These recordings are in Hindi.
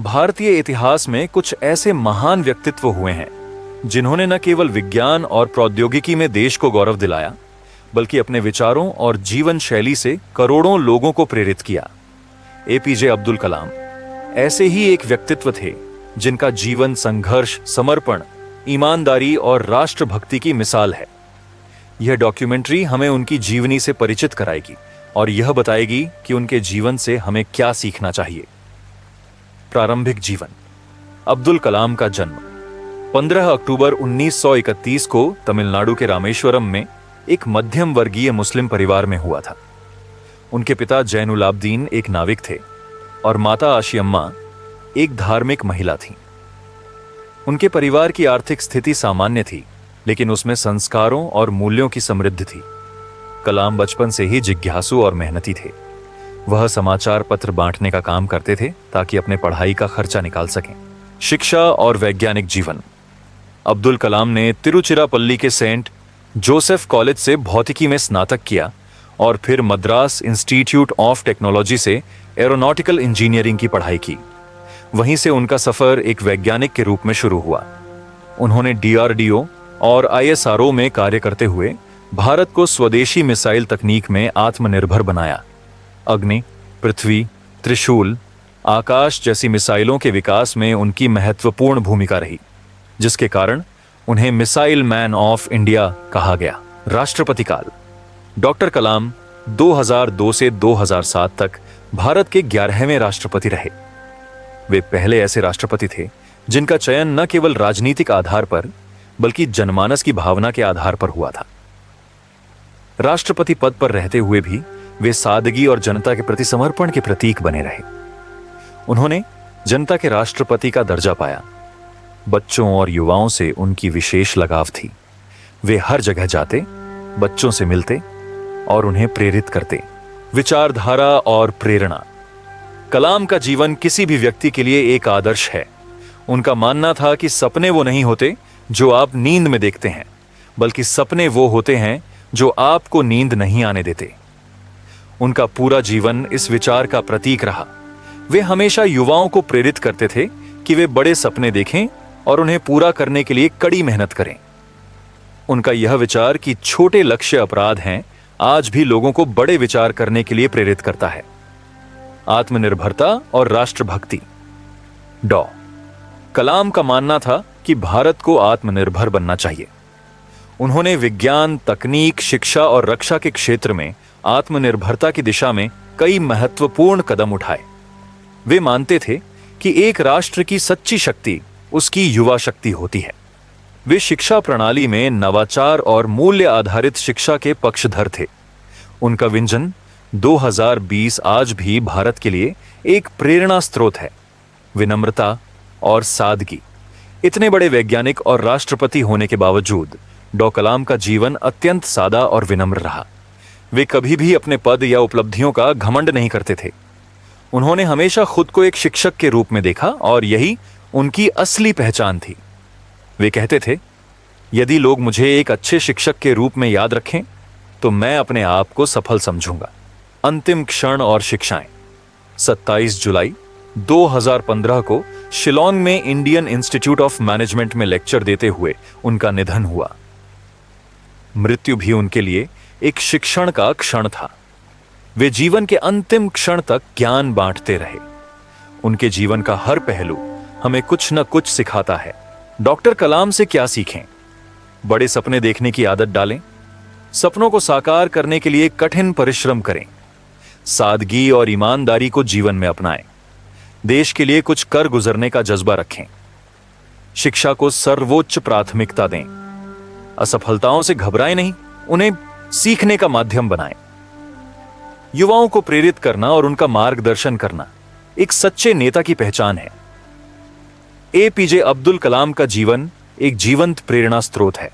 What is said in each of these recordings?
भारतीय इतिहास में कुछ ऐसे महान व्यक्तित्व हुए हैं जिन्होंने न केवल विज्ञान और प्रौद्योगिकी में देश को गौरव दिलाया, बल्कि अपने विचारों और जीवन शैली से करोड़ों लोगों को प्रेरित किया। एपीजे अब्दुल कलाम ऐसे ही एक व्यक्तित्व थे जिनका जीवन संघर्ष, समर्पण, ईमानदारी और राष्ट्रभक्ति की मिसाल है। यह डॉक्यूमेंट्री हमें उनकी जीवनी से परिचित कराएगी और यह बताएगी कि उनके जीवन से हमें क्या सीखना चाहिए। प्रारंभिक जीवन। अब्दुल कलाम का जन्म 15 अक्टूबर 1931 को तमिलनाडु के रामेश्वरम में एक मध्यम वर्गीय मुस्लिम परिवार में हुआ था। उनके पिता जैनुलाब्दीन एक नाविक थे और माता आशियम्मा एक धार्मिक महिला थीं। उनके परिवार की आर्थिक स्थिति सामान्य थी, लेकिन उसमें संस्कारों और मूल्यों की समृद्धि थी। कलाम बचपन से ही जिज्ञासु और मेहनती थे। वह समाचार पत्र बांटने का काम करते थे ताकि अपने पढ़ाई का खर्चा निकाल सकें। शिक्षा और वैज्ञानिक जीवन। अब्दुल कलाम ने तिरुचिरापल्ली के सेंट जोसेफ कॉलेज से भौतिकी में स्नातक किया और फिर मद्रास इंस्टीट्यूट ऑफ टेक्नोलॉजी से एरोनॉटिकल इंजीनियरिंग की पढ़ाई की। वहीं से उनका सफर एक वैज्ञानिक के रूप में शुरू हुआ। उन्होंने डीआरडीओ और आईएसआरओ में कार्य करते हुए भारत को स्वदेशी मिसाइल तकनीक में आत्मनिर्भर बनाया। अग्नि, पृथ्वी, त्रिशूल, आकाश जैसी मिसाइलों के विकास में उनकी महत्वपूर्ण भूमिका रही, जिसके कारण उन्हें मिसाइल मैन ऑफ इंडिया कहा गया। राष्ट्रपति काल। डॉक्टर कलाम 2002 से 2007 तक भारत के 11वें राष्ट्रपति रहे। वे पहले ऐसे राष्ट्रपति थे जिनका चयन न केवल राजनीतिक आधार पर बल्कि जनमानस की भावना के आधार पर हुआ था। राष्ट्रपति पद पर रहते हुए भी वे सादगी और जनता के प्रति समर्पण के प्रतीक बने रहे। उन्होंने जनता के राष्ट्रपति का दर्जा पाया। बच्चों और युवाओं से उनकी विशेष लगाव थी। वे हर जगह जाते, बच्चों से मिलते और उन्हें प्रेरित करते। विचारधारा और प्रेरणा। कलाम का जीवन किसी भी व्यक्ति के लिए एक आदर्श है। उनका मानना था कि सपने वो नहीं होते जो आप नींद में देखते हैं, बल्कि सपने वो होते हैं जो आपको नींद नहीं आने देते। उनका पूरा जीवन इस विचार का प्रतीक रहा। वे हमेशा युवाओं को प्रेरित करते थे कि वे बड़े सपने देखें और उन्हें पूरा करने के लिए कड़ी मेहनत करें। उनका यह विचार कि छोटे लक्ष्य अपराध हैं, आज भी लोगों को बड़े विचार करने के लिए प्रेरित करता है। आत्मनिर्भरता और राष्ट्रभक्ति। डॉ कलाम का मानना था कि भारत को आत्मनिर्भर बनना चाहिए। उन्होंने विज्ञान, तकनीक, शिक्षा और रक्षा के क्षेत्र में आत्मनिर्भरता की दिशा में कई महत्वपूर्ण कदम उठाए। वे मानते थे कि एक राष्ट्र की सच्ची शक्ति उसकी युवा शक्ति होती है। वे शिक्षा प्रणाली में नवाचार और मूल्य आधारित शिक्षा के पक्षधर थे। उनका विजन 2020 आज भी भारत के लिए एक प्रेरणा स्रोत है। विनम्रता और सादगी। इतने बड़े वैज्ञानिक और राष्ट्रपति होने के बावजूद डॉ कलाम का जीवन अत्यंत सादा और विनम्र रहा। वे कभी भी अपने पद या उपलब्धियों का घमंड नहीं करते थे। उन्होंने हमेशा खुद को एक शिक्षक के रूप में देखा और यही उनकी असली पहचान थी। वे कहते थे, यदि लोग मुझे एक अच्छे शिक्षक के रूप में याद रखें तो मैं अपने आप को सफल समझूंगा। अंतिम क्षण और शिक्षाएं। 27 जुलाई 2015 को शिलोंग में इंडियन इंस्टीट्यूट ऑफ मैनेजमेंट में लेक्चर देते हुए उनका निधन हुआ। मृत्यु भी उनके लिए एक शिक्षण का क्षण था। वे जीवन के अंतिम क्षण तक ज्ञान बांटते रहे। उनके जीवन का हर पहलू हमें कुछ न कुछ सिखाता है। डॉक्टर कलाम से क्या सीखें? बड़े सपने देखने की आदत डालें। सपनों को साकार करने के लिए कठिन परिश्रम करें। सादगी और ईमानदारी को जीवन में अपनाएं। देश के लिए कुछ कर गुजरने का जज्बा रखें। शिक्षा को सर्वोच्च प्राथमिकता दें। असफलताओं से घबराएं नहीं, उन्हें सीखने का माध्यम बनाएं। युवाओं को प्रेरित करना और उनका मार्गदर्शन करना एक सच्चे नेता की पहचान है। एपीजे अब्दुल कलाम का जीवन एक जीवंत प्रेरणा स्रोत है।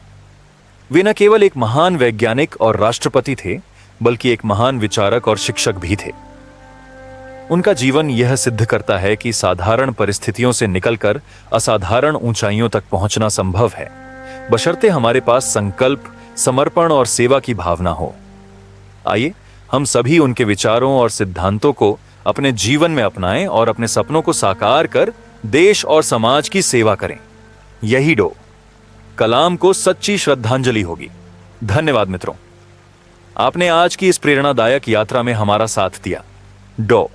वे न केवल एक महान वैज्ञानिक और राष्ट्रपति थे, बल्कि एक महान विचारक और शिक्षक भी थे। उनका जीवन यह सिद्ध करता है कि साधारण परिस्थितियों से निकलकर असाधारण ऊंचाइयों तक पहुंचना संभव है, बशर्ते हमारे पास संकल्प, समर्पण और सेवा की भावना हो। आइए हम सभी उनके विचारों और सिद्धांतों को अपने जीवन में अपनाएं और अपने सपनों को साकार कर देश और समाज की सेवा करें। यही डो कलाम को सच्ची श्रद्धांजलि होगी। धन्यवाद मित्रों, आपने आज की इस प्रेरणादायक यात्रा में हमारा साथ दिया। डॉ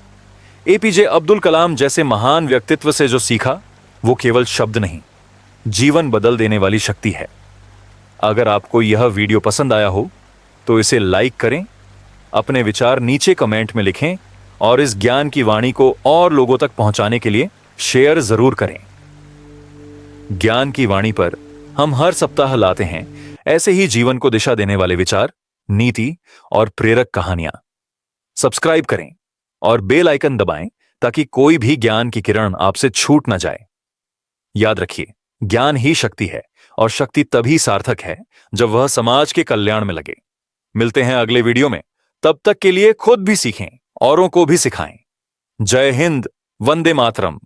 एपीजे अब्दुल कलाम जैसे महान व्यक्तित्व से जो सीखा वो केवल शब्द नहीं, जीवन बदल देने वाली शक्ति है। अगर आपको यह वीडियो पसंद आया हो तो इसे लाइक करें, अपने विचार नीचे कमेंट में लिखें और इस ज्ञान की वाणी को और लोगों तक पहुंचाने के लिए शेयर जरूर करें। ज्ञान की वाणी पर हम हर सप्ताह लाते हैं ऐसे ही जीवन को दिशा देने वाले विचार, नीति और प्रेरक कहानियां। सब्सक्राइब करें और बेल आइकन दबाएं ताकि कोई भी ज्ञान की किरण आपसे छूट न जाए। याद रखिए, ज्ञान ही शक्ति है और शक्ति तभी सार्थक है जब वह समाज के कल्याण में लगे। मिलते हैं अगले वीडियो में। तब तक के लिए खुद भी सीखें, औरों को भी सिखाएं। जय हिंद, वंदे मातरम।